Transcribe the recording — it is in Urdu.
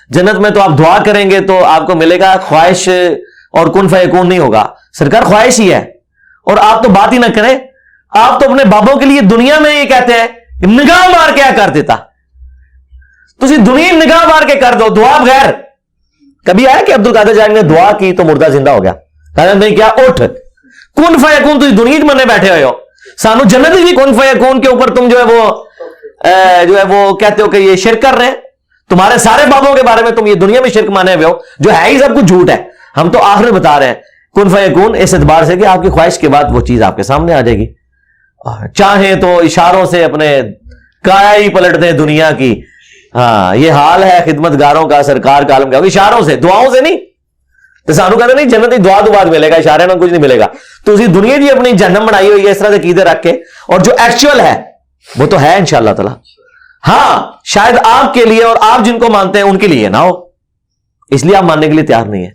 جنت میں تو آپ دعا کریں گے تو آپ کو ملے گا، خواہش اور کن فیکون نہیں ہوگا. سرکار خواہش ہی ہے. اور آپ تو بات ہی نہ کریں، آپ تو اپنے بابوں کے لیے دنیا میں یہ کہتے ہیں نگاہ مار کے کر دیتا، تسی دنیا نگاہ مار کے کر دو دعا بغیر. کبھی آیا کہ عبد القادر جیلانی نے دعا کی تو مردہ زندہ ہو گیا؟ کہا نہیں، کیا اٹھ کن فیکون، تسی دنیا میں بیٹھے ہوئے ہو، سانو جنت بھی کن فیکون کے اوپر تم جو ہے وہ کہتے ہو کہ یہ شرک کر رہے ہیں. تمہارے سارے بابوں کے بارے میں تم یہ دنیا میں شرک مانے ہوئے ہو، جو ہے ہی سب کچھ جھوٹ ہے. ہم تو آخر میں بتا رہے ہیں کن فیکون اس اعتبار سے کہ آپ کی خواہش کے بعد وہ چیز آپ کے سامنے آ جائے گی. چاہیں تو اشاروں سے اپنے کایا ہی پلٹ دیں دنیا کی. ہاں یہ حال ہے خدمت گاروں کا، سرکار کا عالم کا. اشاروں سے، دعاؤں سے نہیں. تو سانو کہتے نہیں جنت دعا تو بعد ملے گا، اشارے میں کچھ نہیں ملے گا. تو اسی دنیا جی اپنی جہنم بنائی ہوئی ہے اس طرح سے عقیدے رکھ کے، اور جو ایکچوئل ہے وہ تو ہے انشاءاللہ تعالی. ہاں شاید آپ کے لیے اور آپ جن کو مانتے ہیں ان کے لیے نہ ہو، اس لیے آپ ماننے کے لیے تیار نہیں ہے.